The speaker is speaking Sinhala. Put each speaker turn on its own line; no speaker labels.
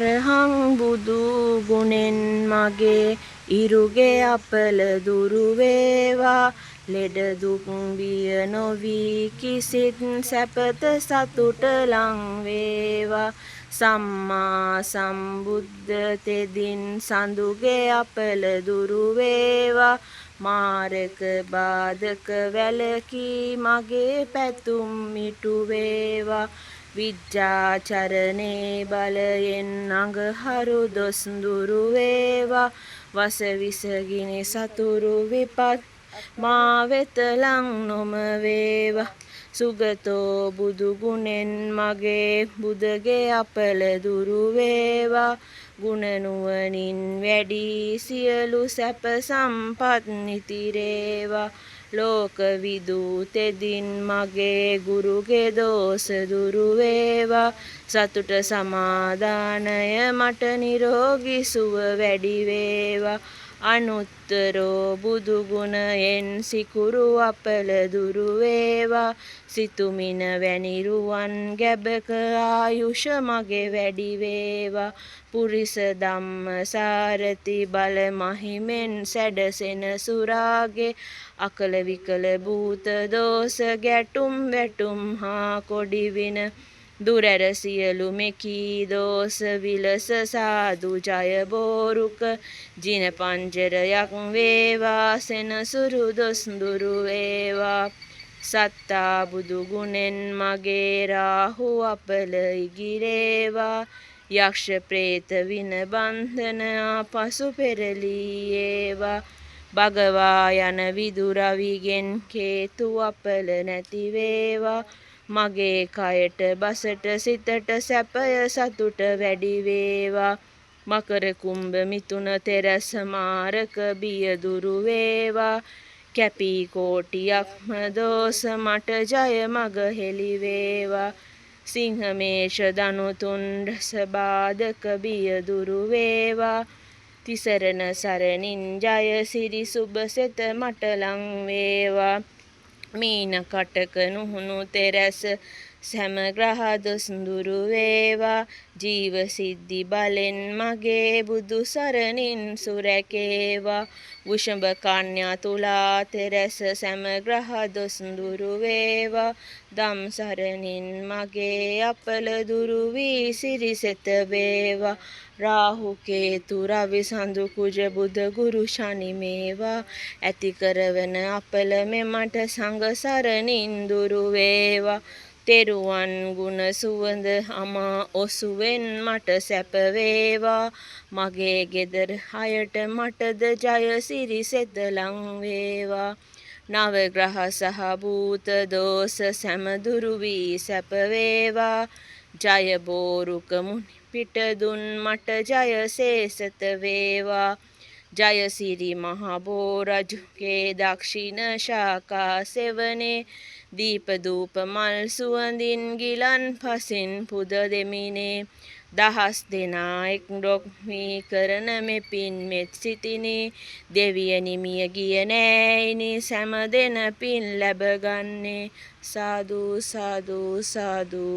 රහං බුදු ගුණෙන් මගේ ඉරුගේ අපල දුරු වේවා. ලෙඩ දුක් බිය නොවි කිසිත් සැපත සතුට ලං වේවා. සම්මා සම්බුද්ධ තෙදින් සඳුගේ අපල දුරු වේවා. මාරක බාධක වැළකී මගේ පැතුම් ඉටු වේවා. විජ්ජාචරණේ බලයෙන් අඟහරු දොස් දුරු වේවා. වසවිස ගිනි සතුරු විපත් මා වෙත ලං නොම වේවා. සුගතෝ බුදු ගුණෙන් මගේ බුදගේ අපල දුරු වේවා. ගුණ නුවණින් වැඩි සියලු සැප සම්පත් නිතිරේවා. ලෝක විදු තෙදින් මගේ ගුරුගේ දෝෂ දුරු වේවා. සතුට සමාදානය මට නිරෝගී සුව වැඩි වේවා. අනුත්තරෝ බුදු ගුණයෙන් සිකුරු අපල දුරු වේවා. සිතුමිණ වැනි රුවන් ගැබක ආයුෂ මගේ වැඩි වේවා. පුරිස ධම්ම සාරති බල මහිමෙන් සැඩසෙන සුරාගේ අකල විකල භූත දෝෂ ගැටුම් වැටුම් හා කොඩි වින දුරැර සියලු මෙකී දෝෂ විලස සාදු ජය බෝරුක ජින පංජරයක් වේවා. සෙනසුරු දොස් දුරු වේවා. සත්තා බුදු ගුණෙන් මගේ රාහු අපල ඉගිරේවා. යක්ෂ ප්‍රේත වින බන්ධන ආපසු පෙරලී ඒවා. භගවා යන විදුරවිගෙන් කේතු අපල නැති වේවා. මගේ කයට බසට සිතට සැපය සතුට වැඩි වේවා. මකර කුම්භ මිථුන තෙරස් මාරක බිය දුරු වේවා. කැපී කෝටියක්ම දෝෂ මට ජය මග හෙළි වේවා. සිංහ මේෂ ධනු තුන් රස බාධක බිය දුරු වේවා. තිසරණ සරණින් ජය සිරි සුබ සෙත මට ලං වේවා. මීන කටක නුහුණු තෙරැස සැම ග්‍රහ දොස් දුරු වේවා. ජීව සිද්ධි බලෙන් මගේ බුදු සරණින් සුරැකේවා. වෘෂභ කන්‍යා තුලා තෙරැස සැම ග්‍රහ දොස් දුරු වේවා. ධම් සරණින් මගේ අපල දුරු වී සිරිසෙත වේවා. රාහු කේතු රවි සඳු කුජ බුධ ගුරු ශනි මේවා. ඇති කරවන අපල මෙමට සංඝ සරණින් දුරු වේවා. තෙරුවන් ගුණ සුවඳ අමා ඔසුවෙන් මට සැප වේවා. මගේ ගෙදර අයට මටද ජය සිරිසෙත ලං වේවා. නව ග්‍රහ සහ භූත දෝෂ සැම දුරු වී සැප වේවා. ජය බෝරුක මුනි පිට දුන් මට ජය සේසත වේවා. ජය සිරි මහ බෝ රජුගේ දක්ෂිණ ශාඛා සෙවනේ. දීප දූප මල් සුවඳින් ගිලන් පසින් පුද දෙමිනේ. දහස් දෙනා එක් ඩොක් වී කරන මෙපින් මෙත් සිතිනේ. දෙවියනි මිය ගිය නෑයිනි සැම දෙන පින් ලැබ ගන්නේ. සාදු සාදු සාදු.